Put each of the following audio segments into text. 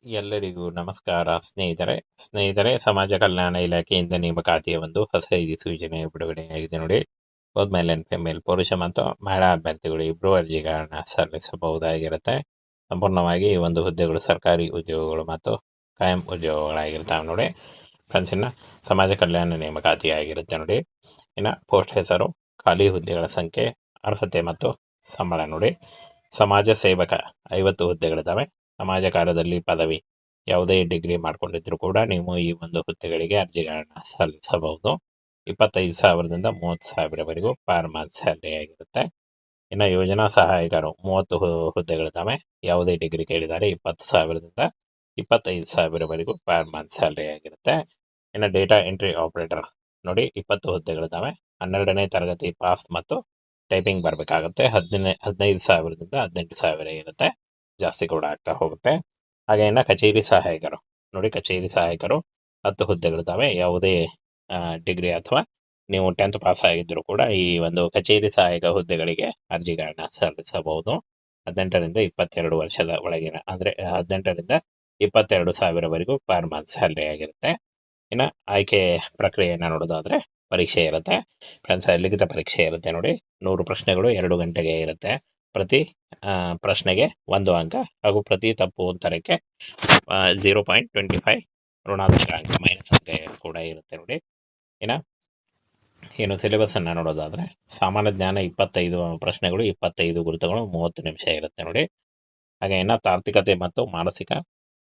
ಎಲ್ಲರಿಗೂ ನಮಸ್ಕಾರ ಸ್ನೇಹಿತರೆ ಸಮಾಜ ಕಲ್ಯಾಣ ಇಲಾಖೆಯಿಂದ ನೇಮಕಾತಿಯ ಒಂದು ಹೊಸ ಸೂಚನೆ ಬಿಡುಗಡೆಯಾಗಿದೆ ನೋಡಿ. ಬೋತ್ ಮೇಲ್ ಅಂಡ್ ಫಿಮೇಲ್ ಪುರುಷ ಮತ್ತು ಮಹಿಳಾ ಅಭ್ಯರ್ಥಿಗಳು ಇಬ್ಬರು ಅರ್ಜಿಗಳನ್ನ ಸಲ್ಲಿಸಬಹುದಾಗಿರುತ್ತೆ. ಸಂಪೂರ್ಣವಾಗಿ ಈ ಒಂದು ಹುದ್ದೆಗಳು ಸರ್ಕಾರಿ ಉದ್ಯೋಗಗಳು ಮತ್ತು ಕಾಯಂ ಉದ್ಯೋಗಗಳಾಗಿರ್ತಾವೆ ನೋಡಿ. ಫ್ರೆಂಡ್ಸ್, ಇನ್ನು ಸಮಾಜ ಕಲ್ಯಾಣ ನೇಮಕಾತಿ ಆಗಿರುತ್ತೆ ನೋಡಿ. ಇನ್ನು ಪೋಸ್ಟ್ ಹೆಸರು, ಖಾಲಿ ಹುದ್ದೆಗಳ ಸಂಖ್ಯೆ, ಅರ್ಹತೆ ಮತ್ತು ಸಂಬಳ ನೋಡಿ. ಸಮಾಜ ಸೇವಕ 50 ಹುದ್ದೆಗಳಿದ್ದಾವೆ. ಸಮಾಜ ಕಾರ್ಯದಲ್ಲಿ ಪದವಿ, ಯಾವುದೇ ಡಿಗ್ರಿ ಮಾಡ್ಕೊಂಡಿದ್ರು ಕೂಡ ನೀವು ಈ ಒಂದು ಹುದ್ದೆಗಳಿಗೆ ಅರ್ಜಿಗಳನ್ನ ಸಲ್ಲಿಸಬಹುದು. 25,000ದಿಂದ 30,000ವರೆಗೂ ಪರ್ ಮಂತ್ ಸ್ಯಾಲರಿ ಆಗಿರುತ್ತೆ. ಇನ್ನು ಯೋಜನಾ ಸಹಾಯಕರು 30 ಹುದ್ದೆಗಳಿದ್ದಾವೆ. ಯಾವುದೇ ಡಿಗ್ರಿ ಕೇಳಿದ್ದಾರೆ 20,000ದಿಂದ 25,000ವರೆಗೂ ಪರ್ ಮಂತ್ ಸ್ಯಾಲರಿ ಆಗಿರುತ್ತೆ. ಇನ್ನು ಡೇಟಾ ಎಂಟ್ರಿ ಆಪರೇಟರ್ ನೋಡಿ, 20 ಹುದ್ದೆಗಳಿದ್ದಾವೆ. 12ನೇ ತರಗತಿ ಪಾಸ್ ಮತ್ತು ಟೈಪಿಂಗ್ ಬರಬೇಕಾಗುತ್ತೆ. 15,000ದಿಂದ 18,000 ಇರುತ್ತೆ, ಜಾಸ್ತಿ ಕೂಡ ಆಗ್ತಾ ಹೋಗುತ್ತೆ. ಹಾಗೆ ಇನ್ನು ಕಚೇರಿ ಸಹಾಯಕರು ನೋಡಿ, ಕಚೇರಿ ಸಹಾಯಕರು 10 ಹುದ್ದೆಗಳಿದ್ದಾವೆ. ಯಾವುದೇ ಡಿಗ್ರಿ ಅಥವಾ ನೀವು 10th ಪಾಸ್ ಆಗಿದ್ದರೂ ಕೂಡ ಈ ಒಂದು ಕಚೇರಿ ಸಹಾಯಕ ಹುದ್ದೆಗಳಿಗೆ ಅರ್ಜಿಗಳನ್ನ ಸಲ್ಲಿಸಬಹುದು. 18ರಿಂದ 22 ವರ್ಷದ ಒಳಗಿನ, ಅಂದರೆ 18ರಿಂದ 22,000ವರೆಗೂ ಪರ್ ಮಂತ್ ಸ್ಯಾಲರಿ ಆಗಿರುತ್ತೆ. ಇನ್ನು ಆಯ್ಕೆ ಪ್ರಕ್ರಿಯೆಯನ್ನು ನೋಡೋದಾದರೆ ಪರೀಕ್ಷೆ ಇರುತ್ತೆ. ಫ್ರೆಂಡ್ಸ್, ಲಿಖಿತ ಪರೀಕ್ಷೆ ಇರುತ್ತೆ ನೋಡಿ. 100 ಪ್ರಶ್ನೆಗಳು 2 ಗಂಟೆಗೆ ಇರುತ್ತೆ. ಪ್ರತಿ ಪ್ರಶ್ನೆಗೆ 1 ಅಂಕ ಹಾಗೂ ಪ್ರತಿ ತಪ್ಪು ಉತ್ತರಕ್ಕೆ 0.25 ಋಣಾತ್ಮಕ ಅಂಕ, ಮೈನಸ್ ಅಂಕ ಕೂಡ ಇರುತ್ತೆ ನೋಡಿ. ಏನು ಸಿಲೆಬಸ್ಸನ್ನು ನೋಡೋದಾದರೆ ಸಾಮಾನ್ಯ ಜ್ಞಾನ 25 ಪ್ರಶ್ನೆಗಳು, 25 ಗುರುತುಗಳು, 30 ನಿಮಿಷ ಇರುತ್ತೆ ನೋಡಿ. ಹಾಗೆ ಇನ್ನು ತಾರ್ಕಿಕತೆ ಮತ್ತು ಮಾನಸಿಕ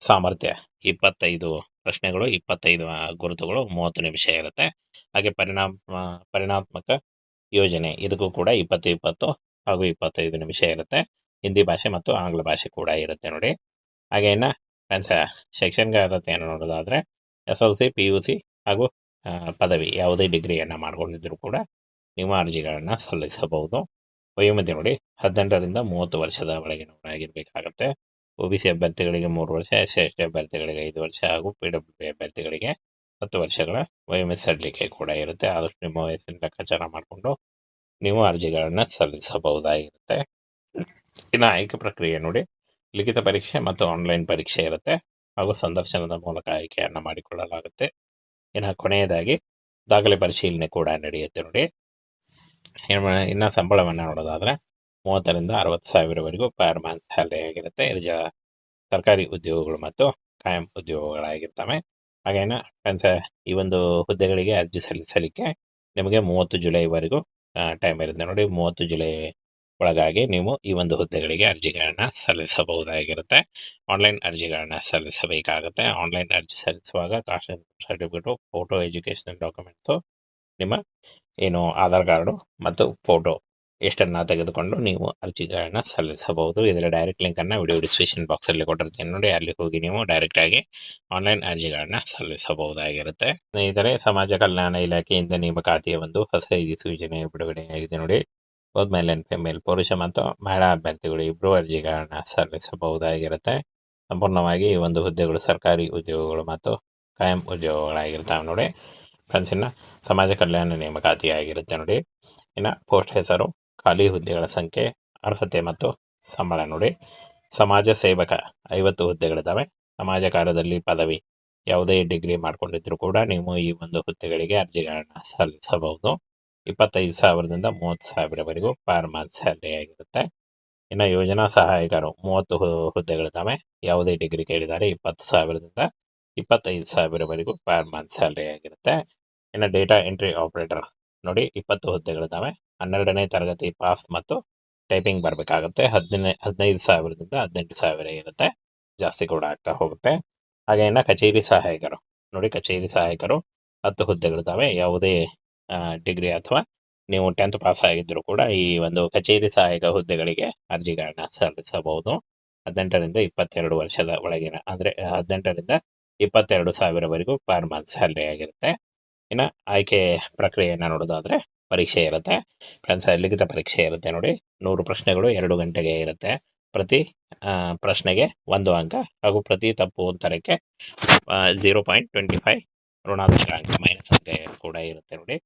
ಸಾಮರ್ಥ್ಯ 25 ಪ್ರಶ್ನೆಗಳು, 25 ಗುರುತುಗಳು, 30 ನಿಮಿಷ ಇರುತ್ತೆ. ಹಾಗೆ ಪರಿಣಾತ್ಮಕ ಯೋಜನೆ, ಇದಕ್ಕೂ ಕೂಡ 20 ಹಾಗೂ 25 ನಿಮಿಷ ಇರುತ್ತೆ. ಹಿಂದಿ ಭಾಷೆ ಮತ್ತು ಆಂಗ್ಲ ಭಾಷೆ ಕೂಡ ಇರುತ್ತೆ ನೋಡಿ. ಹಾಗೆ ಇನ್ನು ಶೈಕ್ಷಣಿಕ ಅರ್ಹತೆಯನ್ನು ನೋಡೋದಾದರೆ SLC, PUC ಹಾಗೂ ಪದವಿ, ಯಾವುದೇ ಡಿಗ್ರಿಯನ್ನು ಮಾಡ್ಕೊಂಡಿದ್ದರೂ ಕೂಡ ನೀವು ಅರ್ಜಿಗಳನ್ನು ಸಲ್ಲಿಸಬಹುದು. ವಯೋಮಿತಿ ನೋಡಿ, 18ರಿಂದ 30 ವರ್ಷದ ಒಳಗಿನವರಾಗಿರಬೇಕಾಗುತ್ತೆ. OBC ಅಭ್ಯರ್ಥಿಗಳಿಗೆ 3 ವರ್ಷ, SC/ST ಅಭ್ಯರ್ಥಿಗಳಿಗೆ 5 ವರ್ಷ ಹಾಗೂ PWD ಅಭ್ಯರ್ಥಿಗಳಿಗೆ 10 ವರ್ಷಗಳ ವಯೋಮಿತಿ ಸಡಿಲಿಕೆ ಕೂಡ ಇರುತ್ತೆ. ಆದಷ್ಟು ನಿಮ್ಮ ವಯಸ್ಸಿನ ಲೆಕ್ಕಾಚಾರ ಮಾಡಿಕೊಂಡು ನೀವು ಅರ್ಜಿಗಳನ್ನು ಸಲ್ಲಿಸಬಹುದಾಗಿರುತ್ತೆ. ಇನ್ನು ಆಯ್ಕೆ ಪ್ರಕ್ರಿಯೆ ನೋಡಿ, ಲಿಖಿತ ಪರೀಕ್ಷೆ ಮತ್ತು ಆನ್ಲೈನ್ ಪರೀಕ್ಷೆ ಇರುತ್ತೆ ಹಾಗೂ ಸಂದರ್ಶನದ ಮೂಲಕ ಆಯ್ಕೆಯನ್ನು ಮಾಡಿಕೊಳ್ಳಲಾಗುತ್ತೆ. ಇನ್ನು ಕೊನೆಯದಾಗಿ ದಾಖಲೆ ಪರಿಶೀಲನೆ ಕೂಡ ನಡೆಯುತ್ತೆ ನೋಡಿ. ಇನ್ನು ಸಂಬಳವನ್ನು ನೋಡೋದಾದರೆ 30ರಿಂದ 60,000ವರೆಗೂ ಪರ್ ಮಂತ್ ಸ್ಯಾಲರಿ ಆಗಿರುತ್ತೆ. ಇದು ಸರ್ಕಾರಿ ಉದ್ಯೋಗಗಳು ಮತ್ತು ಕಾಯಂ ಉದ್ಯೋಗಗಳಾಗಿರ್ತವೆ. ಹಾಗೇನ ಫ್ರೆಂಡ್ಸ್, ಈ ಒಂದು ಹುದ್ದೆಗಳಿಗೆ ಅರ್ಜಿ ಸಲ್ಲಿಸಲಿಕ್ಕೆ ನಿಮಗೆ 30 ಜುಲೈವರೆಗೂ ಟೈಮ್ ಇರುತ್ತೆ ನೋಡಿ. 30 ಜುಲೈ ಒಳಗಾಗಿ ನೀವು ಈ ಒಂದು ಹುದ್ದೆಗಳಿಗೆ ಅರ್ಜಿಗಳನ್ನ ಸಲ್ಲಿಸಬಹುದಾಗಿರುತ್ತೆ. ಆನ್ಲೈನ್ ಅರ್ಜಿಗಳನ್ನ ಸಲ್ಲಿಸಬೇಕಾಗುತ್ತೆ. ಆನ್ಲೈನ್ ಅರ್ಜಿ ಸಲ್ಲಿಸುವಾಗ cost certificate, photo, educational documents, ನಿಮ್ಮ ಏನು ಆಧಾರ್ ಕಾರ್ಡು ಮತ್ತು ಫೋಟೋ ಎಷ್ಟನ್ನು ತೆಗೆದುಕೊಂಡು ನೀವು ಅರ್ಜಿಗಳನ್ನ ಸಲ್ಲಿಸಬಹುದು. ಇದರ ಡೈರೆಕ್ಟ್ ಲಿಂಕನ್ನು ವಿಡಿಯೋ ಡಿಸ್ಕ್ರಿಪ್ಷನ್ ಬಾಕ್ಸಲ್ಲಿ ಕೊಟ್ಟಿರ್ತೀನಿ ನೋಡಿ. ಅಲ್ಲಿ ಹೋಗಿ ನೀವು ಡೈರೆಕ್ಟಾಗಿ ಆನ್ಲೈನ್ ಅರ್ಜಿಗಳನ್ನ ಸಲ್ಲಿಸಬಹುದಾಗಿರುತ್ತೆ. ಸ್ನೇಹಿತರೆ, ಸಮಾಜ ಕಲ್ಯಾಣ ಇಲಾಖೆಯಿಂದ ನೇಮಕಾತಿಯ ಒಂದು ಹೊಸ ಸೂಚನೆ ಬಿಡುಗಡೆಯಾಗಿದೆ ನೋಡಿ. ಬೋತ್ ಮೇಲ್ ಅಂಡ್ ಫಿಮೇಲ್ ಪುರುಷ ಮತ್ತು ಮಹಿಳಾ ಅಭ್ಯರ್ಥಿಗಳು ಇಬ್ಬರು ಅರ್ಜಿಗಳನ್ನ ಸಲ್ಲಿಸಬಹುದಾಗಿರುತ್ತೆ. ಸಂಪೂರ್ಣವಾಗಿ ಈ ಒಂದು ಹುದ್ದೆಗಳು ಸರ್ಕಾರಿ ಉದ್ಯೋಗಗಳು ಮತ್ತು ಕಾಯಂ ಉದ್ಯೋಗಗಳಾಗಿರ್ತಾವೆ ನೋಡಿ. ಫ್ರೆಂಡ್ಸ್, ಇನ್ನು ಸಮಾಜ ಕಲ್ಯಾಣ ನೇಮಕಾತಿ ಆಗಿರುತ್ತೆ ನೋಡಿ. ಇನ್ನು ಪೋಸ್ಟ್ ಹೆಸರು, ಖಾಲಿ ಹುದ್ದೆಗಳ ಸಂಖ್ಯೆ, ಅರ್ಹತೆ ಮತ್ತು ಸಂಬಳ ನೋಡಿ. ಸಮಾಜ ಸೇವಕ 50 ಹುದ್ದೆಗಳಿದ್ದಾವೆ. ಸಮಾಜ ಕಾರ್ಯದಲ್ಲಿ ಪದವಿ, ಯಾವುದೇ ಡಿಗ್ರಿ ಮಾಡ್ಕೊಂಡಿದ್ರು ಕೂಡ ನೀವು ಈ ಒಂದು ಹುದ್ದೆಗಳಿಗೆ ಅರ್ಜಿಗಳನ್ನ ಸಲ್ಲಿಸಬಹುದು. 25,000ದಿಂದ 30,000ವರೆಗೂ ಪರ್ ಮಂತ್ ಸ್ಯಾಲರಿ ಆಗಿರುತ್ತೆ. ಇನ್ನು ಯೋಜನಾ ಸಹಾಯಕರು 30 ಹುದ್ದೆಗಳಿದ್ದಾವೆ. ಯಾವುದೇ ಡಿಗ್ರಿ ಕೇಳಿದ್ದಾರೆ 20,000ದಿಂದ 25,000ವರೆಗೂ ಪರ್ ಮಂತ್ ಸ್ಯಾಲರಿ ಆಗಿರುತ್ತೆ. ಇನ್ನು ಡೇಟಾ ಎಂಟ್ರಿ ಆಪರೇಟರ್ ನೋಡಿ, 20 ಹುದ್ದೆಗಳಿದ್ದಾವೆ. 12ನೇ ತರಗತಿ ಪಾಸ್ ಮತ್ತು ಟೈಪಿಂಗ್ ಬರಬೇಕಾಗುತ್ತೆ. 15,000ದಿಂದ 18,000 ಇರುತ್ತೆ, ಜಾಸ್ತಿ ಕೂಡ ಆಗ್ತಾ ಹೋಗುತ್ತೆ. ಹಾಗೆ ಇನ್ನು ಕಚೇರಿ ಸಹಾಯಕರು ನೋಡಿ, ಕಚೇರಿ ಸಹಾಯಕರು 10 ಹುದ್ದೆಗಳಿದ್ದಾವೆ. ಯಾವುದೇ ಡಿಗ್ರಿ ಅಥವಾ ನೀವು 10th ಪಾಸ್ ಆಗಿದ್ದರೂ ಕೂಡ ಈ ಒಂದು ಕಚೇರಿ ಸಹಾಯಕ ಹುದ್ದೆಗಳಿಗೆ ಅರ್ಜಿಗಳನ್ನ ಸಲ್ಲಿಸಬಹುದು. 18ರಿಂದ 22 ವರ್ಷದ ಒಳಗಿನ, ಅಂದರೆ 18ರಿಂದ 22,000ವರೆಗೂ ಪರ್ ಮಂತ್ ಸ್ಯಾಲರಿ ಆಗಿರುತ್ತೆ. ಇನ್ನು ಆಯ್ಕೆ ಪ್ರಕ್ರಿಯೆಯನ್ನು ನೋಡೋದಾದರೆ ಪರೀಕ್ಷೆ ಇರುತ್ತೆ. ಫ್ರೆಂಡ್ಸ್, ಲಿಖಿತ ಪರೀಕ್ಷೆ ಇರುತ್ತೆ ನೋಡಿ. 100 ಪ್ರಶ್ನೆಗಳು 2 ಗಂಟೆಗೆ ಇರುತ್ತೆ. ಪ್ರತಿ ಪ್ರಶ್ನೆಗೆ 1 ಅಂಕ ಹಾಗೂ ಪ್ರತಿ ತಪ್ಪು ಉತ್ತರಕ್ಕೆ 0.25 ಋಣಾತ್ಮಕ ಅಂಕ, ಮೈನಸ್ ಅಂಕ ಕೂಡ ಇರುತ್ತೆ ನೋಡಿ.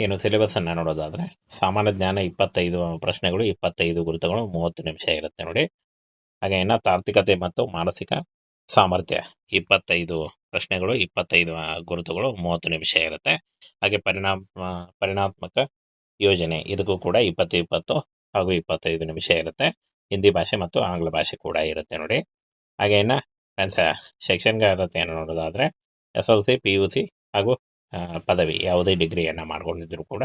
ಏನು ಸಿಲೆಬಸ್ಸನ್ನು ನೋಡೋದಾದರೆ ಸಾಮಾನ್ಯ ಜ್ಞಾನ 25 ಪ್ರಶ್ನೆಗಳು, 25 ಗುರುತುಗಳು, 30 ನಿಮಿಷ ಇರುತ್ತೆ ನೋಡಿ. ಹಾಗೆ ಇನ್ನು ತಾರ್ಕಿಕತೆ ಮತ್ತು ಮಾನಸಿಕ ಸಾಮರ್ಥ್ಯ 25 ಪ್ರಶ್ನೆಗಳು, 25 ಗುರುತುಗಳು, 30 ನಿಮಿಷ ಇರುತ್ತೆ. ಹಾಗೆ ಪರಿಣಾತ್ಮಕ ಯೋಜನೆ ಇದಕ್ಕೂ ಕೂಡ 20 ಹಾಗೂ 25 ನಿಮಿಷ ಇರುತ್ತೆ. ಹಿಂದಿ ಭಾಷೆ ಮತ್ತು ಆಂಗ್ಲ ಭಾಷೆ ಕೂಡ ಇರುತ್ತೆ ನೋಡಿ. ಹಾಗೆ ಇನ್ನು ಶೈಕ್ಷಣಿಕ ಅರ್ಹತೆಯನ್ನು ನೋಡೋದಾದರೆ SLC, PUC ಹಾಗೂ ಪದವಿ ಯಾವುದೇ ಡಿಗ್ರಿಯನ್ನು ಮಾಡ್ಕೊಂಡಿದ್ದರೂ ಕೂಡ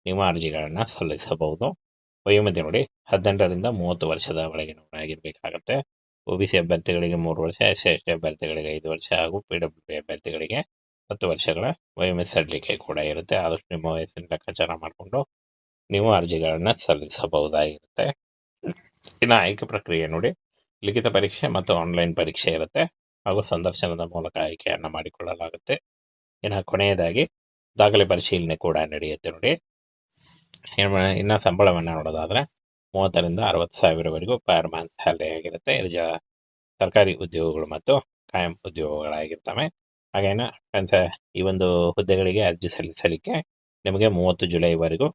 ನೀವು ಅರ್ಜಿಗಳನ್ನು ಸಲ್ಲಿಸಬಹುದು. ವಯೋಮಿತಿ ನೋಡಿ 18ರಿಂದ 30 ವರ್ಷದ ಒಳಗಿನವರಾಗಿರಬೇಕಾಗತ್ತೆ. OBC ಅಭ್ಯರ್ಥಿಗಳಿಗೆ 3 ವರ್ಷ, SC ಅಭ್ಯರ್ಥಿಗಳಿಗೆ 5 ವರ್ಷ ಹಾಗೂ PWD ಅಭ್ಯರ್ಥಿಗಳಿಗೆ 10 ವರ್ಷಗಳ ವಯೋಮಿತಿ ಸಡಿಲಿಕೆ ಕೂಡ ಇರುತ್ತೆ. ಆದಷ್ಟು ನಿಮ್ಮ ವಯಸ್ಸಿನ ಲೆಕ್ಕಾಚಾರ ಮಾಡಿಕೊಂಡು ನೀವು ಅರ್ಜಿಗಳನ್ನು ಸಲ್ಲಿಸಬಹುದಾಗಿರುತ್ತೆ. ಇನ್ನು ಆಯ್ಕೆ ಪ್ರಕ್ರಿಯೆ ನೋಡಿ, ಲಿಖಿತ ಪರೀಕ್ಷೆ ಮತ್ತು ಆನ್ಲೈನ್ ಪರೀಕ್ಷೆ ಇರುತ್ತೆ ಹಾಗೂ ಸಂದರ್ಶನದ ಮೂಲಕ ಆಯ್ಕೆಯನ್ನು ಮಾಡಿಕೊಳ್ಳಲಾಗುತ್ತೆ. ಇನ್ನು ಕೊನೆಯದಾಗಿ ದಾಖಲೆ ಪರಿಶೀಲನೆ ಕೂಡ ನಡೆಯುತ್ತೆ ನೋಡಿ. ಇನ್ನು ಸಂಬಳವನ್ನು ನೋಡೋದಾದರೆ 30ರಿಂದ 60 ಸಾವಿರವರೆಗೂ ಪರ್ ಮಂತ್ ಸ್ಯಾಲರಿ ಆಗಿರುತ್ತೆ. ಇದು ಸರ್ಕಾರಿ ಉದ್ಯೋಗಗಳು ಮತ್ತು ಕಾಯಂ ಉದ್ಯೋಗಗಳಾಗಿರ್ತವೆ. ಹಾಗೇನ ಈ ಒಂದು ಹುದ್ದೆಗಳಿಗೆ ಅರ್ಜಿ ಸಲ್ಲಿಸಲಿಕ್ಕೆ ನಿಮಗೆ 30 ಜುಲೈವರೆಗೂ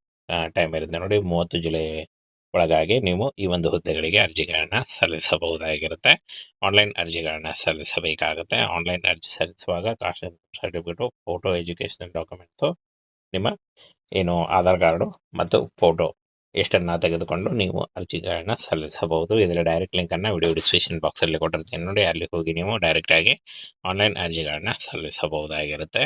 ಟೈಮ್ ಇರುತ್ತೆ ನೋಡಿ. 30 ಜುಲೈ ಒಳಗಾಗಿ ನೀವು ಈ ಒಂದು ಹುದ್ದೆಗಳಿಗೆ ಅರ್ಜಿಗಳನ್ನು ಸಲ್ಲಿಸಬಹುದಾಗಿರುತ್ತೆ. ಆನ್ಲೈನ್ ಅರ್ಜಿಗಳನ್ನು ಸಲ್ಲಿಸಬೇಕಾಗುತ್ತೆ. ಆನ್ಲೈನ್ ಅರ್ಜಿ ಸಲ್ಲಿಸುವಾಗ cost certificate, photo, educational documents, ನಿಮ್ಮ ಏನು ಆಧಾರ್ ಕಾರ್ಡು ಮತ್ತು ಫೋಟೋ ಎಷ್ಟನ್ನು ತೆಗೆದುಕೊಂಡು ನೀವು ಅರ್ಜಿಗಳನ್ನು ಸಲ್ಲಿಸಬಹುದು. ಇದರ ಡೈರೆಕ್ಟ್ ಲಿಂಕನ್ನು ವಿಡಿಯೋ ಡಿಸ್ಕ್ರಿಪ್ಷನ್ ಬಾಕ್ಸಲ್ಲಿ ಕೊಟ್ಟಿರ್ತೀನಿ ನೋಡಿ. ಅಲ್ಲಿ ಹೋಗಿ ನೀವು ಡೈರೆಕ್ಟಾಗಿ ಆನ್ಲೈನ್ ಅರ್ಜಿಗಳನ್ನು ಸಲ್ಲಿಸಬಹುದಾಗಿರುತ್ತೆ.